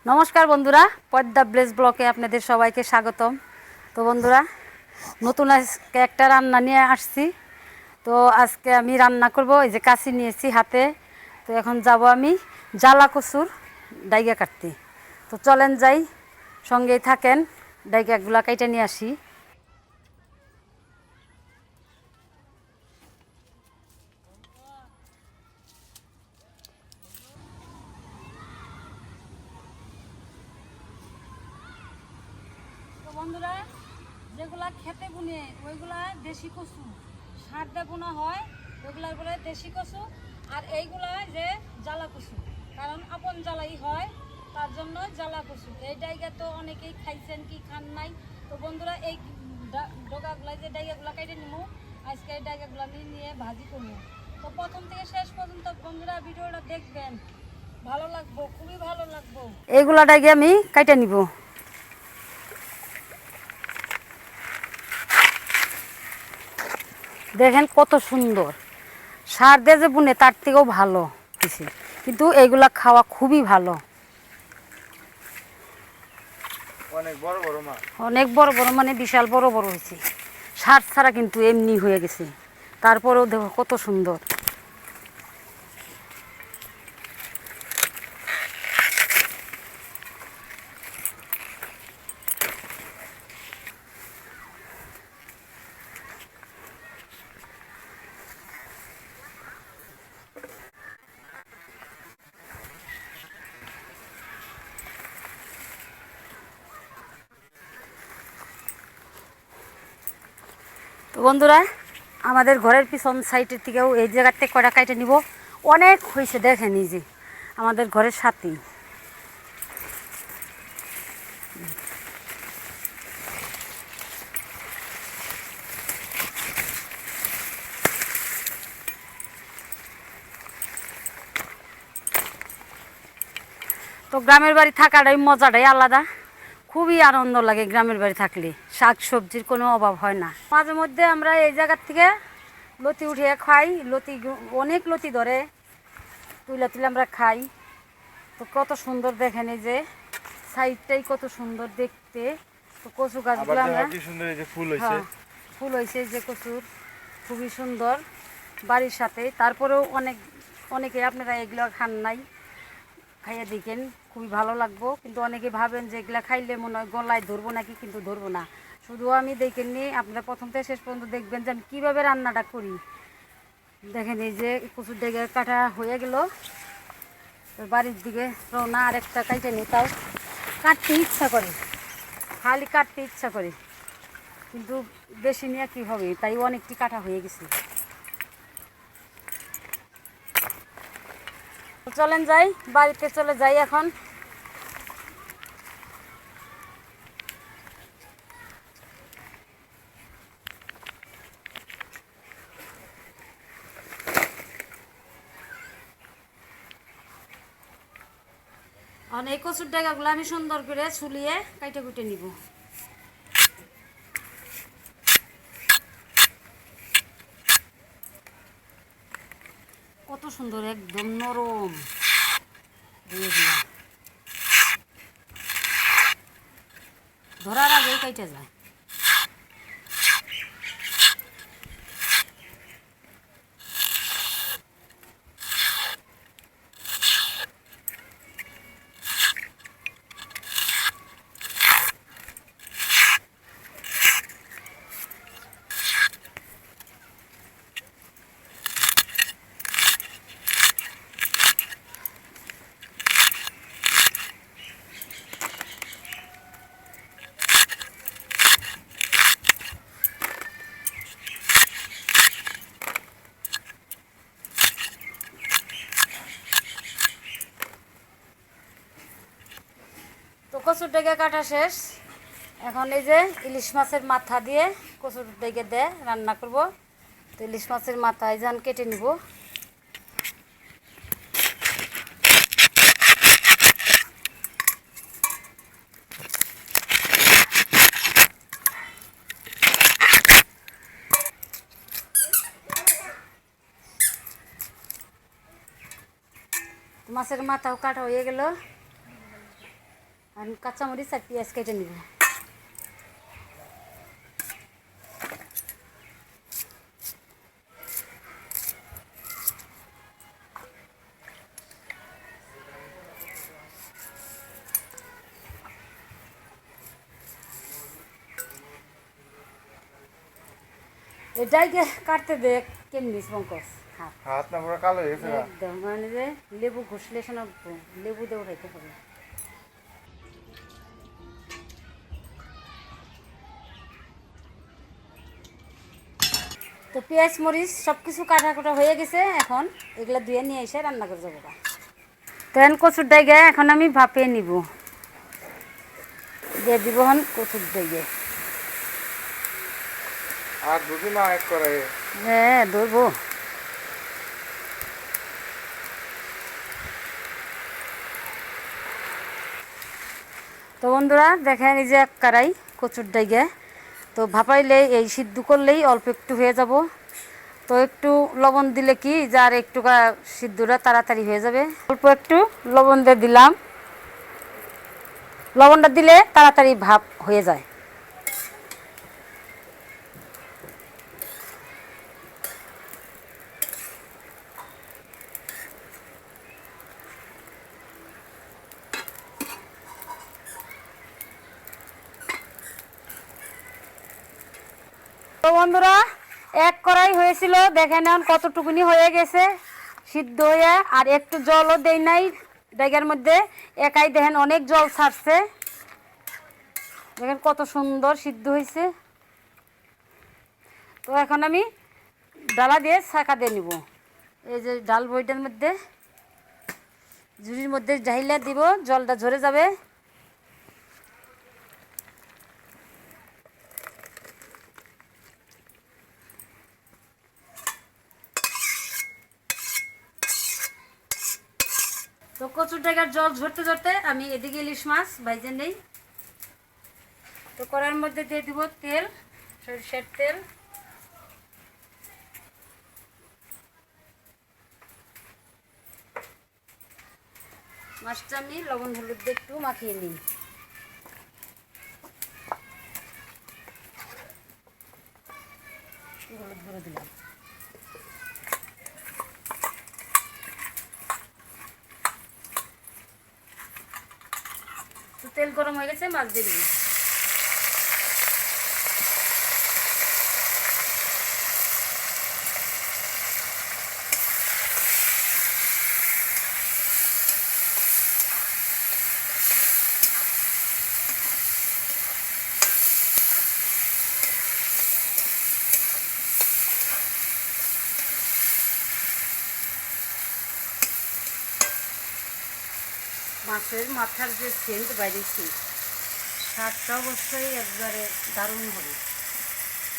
নমস্কার বন্ধুরা, পদ্মা ব্লেস ব্লকে আপনাদের সবাইকে স্বাগতম। তো বন্ধুরা, নতুন আজকে একটা রান্না নিয়ে আসছি। তো আজকে আমি রান্না করব, এই যে কাশি নিয়েছি হাতে। তো এখন যাব আমি জ্বালা কচুর ডাইগা কাটতে। তো চলেন যাই, সঙ্গেই থাকেন, ডাইগাগুলা কাইটে নিয়ে আসি। তো বন্ধুরা, যেগুলা খেতে বুনে ওইগুলা দেশি কচু, সার দিয়ে বোনা হয়, ওইগুলার বলে দেশি কচু। আর এইগুলা যে জ্বালা কচু, কারণ আপন জ্বালাই হয়, তার জন্য জ্বালা কচু। এই ডাইগা তো অনেকেই খাইছেন, কি খান নাই। তো বন্ধুরা, এই ডগাগুলা যে ডাইগাগুলা কেটে নিব, আজকে এই ডাইগাগুলা নিয়ে ভাজি করবো। তো প্রথম থেকে শেষ পর্যন্ত বন্ধুরা ভিডিওটা দেখবেন, ভালো লাগবো, খুবই ভালো লাগবো। এইগুলা ডাইগে আমি কাইটে নিব। দেখেন কত সুন্দর, সার দিয়ে যে বুনে তার থেকেও ভালো কিছু, কিন্তু এইগুলা খাওয়া খুবই ভালো। অনেক বড় বড় মানে বিশাল বড় বড় হয়েছে, সার ছাড়া কিন্তু এমনি হয়ে গেছে, তারপরেও দেখো কত সুন্দর। তো বন্ধুরা, আমাদের ঘরের পিছন সাইডের থেকেও এই জায়গার থেকে কয়টা কাইটে নিব। অনেক হয়েছে, দেখেন এই যে আমাদের ঘরের সাথেই। তো গ্রামের বাড়ি থাকাটাই মজাটাই আলাদা, খুবই আনন্দ লাগে গ্রামের বাড়ি থাকলে, শাক সবজির কোনো অভাব হয় না। মাঝে মধ্যে আমরা এই জায়গার থেকে লতি উঠিয়ে খাই, লতি অনেক লতি ধরে, তুলে তুলে আমরা খাই। তো কত সুন্দর দেখেন, এই যে সাইডটাই কত সুন্দর দেখতে। তো কচু গাছগুলো আমরা ফুল হয়েছে, যে কচুর খুবই সুন্দর বাড়ির সাথে। তারপরেও অনেকে আপনারা এগুলো খান নাই, খাইয়ে দেখেন, খুবই ভালো লাগবো। কিন্তু অনেকে ভাবেন যে এগুলা খাইলে মনে হয় গলায় ধরবো নাকি, কিন্তু ধরবো না। শুধু আমি দেখেন নি, আপনারা প্রথম থেকে শেষ পর্যন্ত দেখবেন যে আমি কীভাবে রান্নাটা করি। দেখেন এই যে কচুর ডেগে কাটা হয়ে গেল, বাড়ির দিকে রওনা। আরেকটা কাইটে নিই, তাও কাটতে ইচ্ছা করে, খালি কাটতে ইচ্ছা করে, কিন্তু বেশি নিয়ে কী হবে, তাই অনেকটি কাটা হয়ে গেছে। চলেন যাই, বাড়িতে চলে যাই এখন। এই কচুর ডাগাগুলো আমি সুন্দর করে ছুলিয়ে কাইটে কুটে নিব। কত সুন্দর, একদম নরম, ধরার আগেই কাইটে যায়। তো কচুর ডেকে কাটা শেষ, এখন এই যে ইলিশ মাছের মাথা দিয়ে কচুর ডেকে দিয়ে রান্না করব। তো ইলিশ মাছের মাথা এই যান কেটে নিব। মাছের মাথাও কাটা হয়ে গেল। আর কাঁচামরিচ আর পেঁয়াজ কেটে নিব। এটাই কাটতে দে কেমনি পঙ্কজ, হাত না পুরো কালো হয়ে গেছে গা। একদম মানে যে লেবু ঘষলে শোনা লেবু দিয়ে উঠাইতে হবে। তো পেঁয়াজ মরিচ সব কিছু কাটা কাটা হয়ে গেছে, এখন এগুলা ধুয়ে নিয়ে এসে রান্না করে যাবো। তেন কচুর ডাইগে এখন আমি ভাপিয়ে নিব, দিয়ে দিব হন কচুর ডাইগে। আর দুধি না এক করে। হ্যাঁ ধরবো। তো বন্ধুরা দেখেন এই যে এক কারাই কচুর ডাইগে, তো ভাপাইলে এই সিদ্ধ করলেই অল্প একটু হয়ে যাব। তো একটু লবণ দিলে কি যার একটু সিদ্ধটা তাড়াতাড়ি হয়ে যাবে। অল্প একটু লবণ দিয়ে দিলাম, লবণটা দিলে তাড়াতাড়ি ভাপ হয়ে যায়। তো বন্ধুরা এক কড়াই হয়েছিল, দেখেন এখন কতটুকুনি হয়ে গেছে সিদ্ধ হয়ে, আর একটু জলও দেই নাই ডাইগার মধ্যে, একাই দেখেন অনেক জল ছাড়ছে। দেখেন কত সুন্দর সিদ্ধ হয়েছে। তো এখন আমি ডালা দিয়ে ছাঁকা দিয়ে নিব। এই যে ডাল বইটার মধ্যে ঝুড়ির মধ্যে ঢাইলা দিব, জলটা ঝরে যাবে। তো কচুর ডাইগার জল ঝরতে ঝরতে আমি এদিকে ইলিশ মাছ ভাইজে নেই। তো কড়াইয়ের মধ্যে দিয়ে দিব তেল, সরিষার তেল। মাছটা আমি লবণ হলুদ দিয়ে একটু মাখিয়ে নিই। হলুদ গুঁড়ো দিলাম। তো তেল গরম হয়ে গেছে, মাছ দিয়ে দিবি। মাছের মাথার যে সেন্ট বাইরেছি, স্বাদটা অবশ্যই একবারে দারুণ হবে।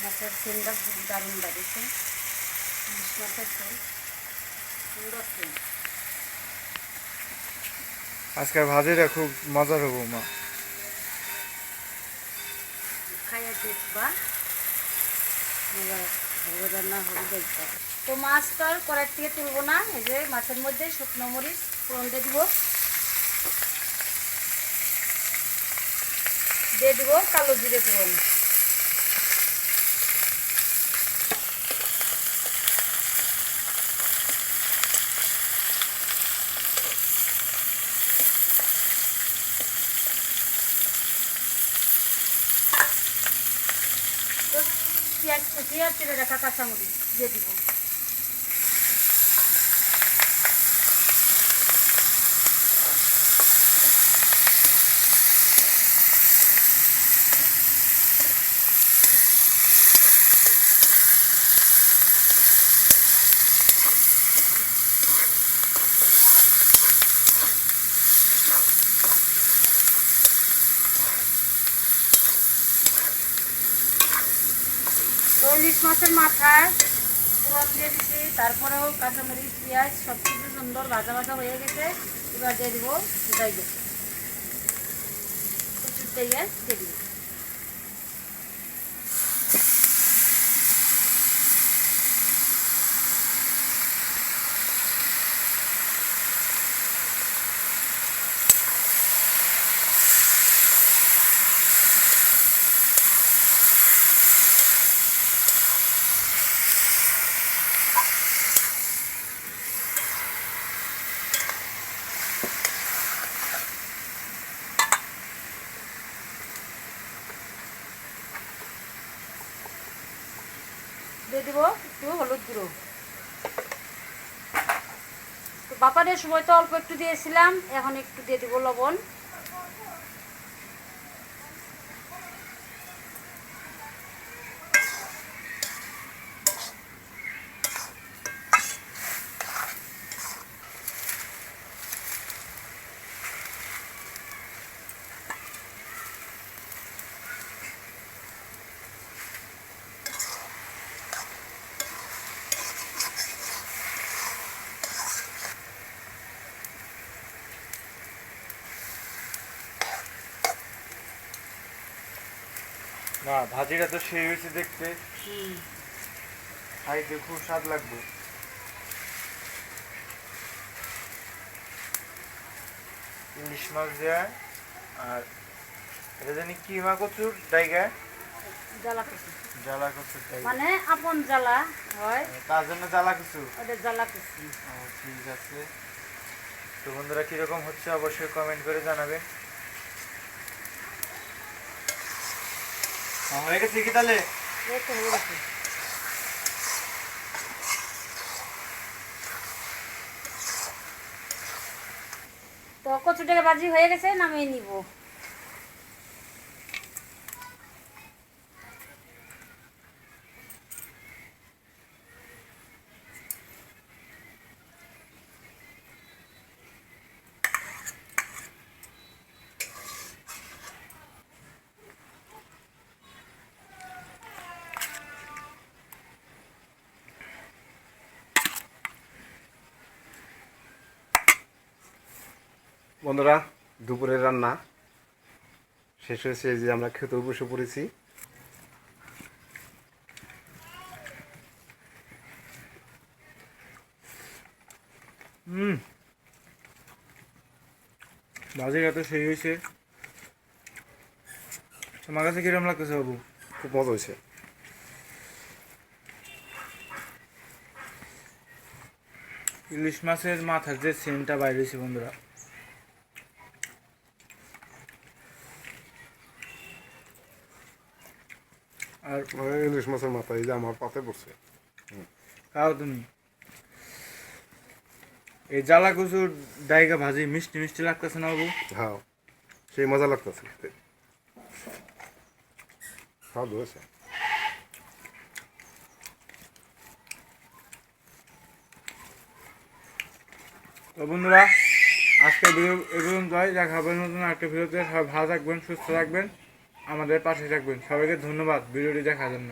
মাছের সেন্টটা দারুণ বাইরেছে, মাছের সেন্ট সুন্দর সেন্ট। আজকের ভাজিটা খুব মজার হবো মা। খাইয়া দেখবা রান্না হবে দেখবা। তো মাছটার কড়াই থেকে তুলবো না, এই যে মাছের মধ্যে শুকনো মরিচ ফোড়ন দিয়ে দিব, দিয়ে দিব কালো জিরে ফোড়ন। তো পেঁয়াজ কুচিয়ে আর তেলে রাখা কাঁচামরিচ দিয়ে দিব। তো ইলিশ মাছের মাথায় ফোড়ন দিয়ে দিচ্ছি, তারপরেও কাঁচামরিচ পেঁয়াজ সব কিছু সুন্দর ভাজা ভাজা হয়ে গেছে। এবার দিয়ে দিব ডাইগে, কচুর ডাইগে দিয়ে দিব। দিয়ে দিব একটু হলুদ গুঁড়ো। তো বাপারের সময় তো অল্প একটু দিয়েছিলাম, এখন একটু দিয়ে দিব লবণ। না ভাজিটা তো সেই হয়েছে দেখতে, খাইতে খুব স্বাদ লাগবে। ইলিশ মাছ দেয়া আর এটা জানি কি মা কচুর ডাইগা, জ্বালা কচু জ্বালা কচুর ডাইগা, মানে আপন জ্বালা হয়, তার জন্য জ্বালা কচু। ওটা জ্বালা কচু। ঠিক আছে। তো বন্ধুরা কিরকম হচ্ছে অবশ্যই কমেন্ট করে জানাবেন। হয়ে গেছে কি তাহলে? এই তো হয়ে গেছে। তো কচুটাকে ভাজি হয়ে গেছে, নামিয়ে নিব। বন্ধুরা, দুপুরের রান্না শেষ হয়েছে, এই যে আমরা খেতে বসে পড়েছি। ভাজিটা তো সেই হয়েছে। তোমার কাছে কিরকম লাগতেছে বাবু? খুব মজা হয়েছে। ইলিশ মাছের মাথার যে সেন্টটা বাইরে হয়েছে বন্ধুরা, আর ইলিশ মাছের মাথা এই যে আমার পাতে পড়ছে। খাও তুমি। এই জ্বালা কচুর ডাইগা ভাজি মিষ্টি মিষ্টি লাগতেছে না বাবু? হ্যাঁ, সেই মজা লাগতেছে খেতে, স্বাদ হয়েছে। তো বন্ধুরা আজকের ভিডিও এ পর্যন্তই। দেখা হবে নতুন একটা ভিডিওতে। সবাই ভালো থাকবেন, সুস্থ থাকবেন, আমাদের পাশে থাকবেন। সবাইকে ধন্যবাদ ভিডিওটি দেখার জন্য।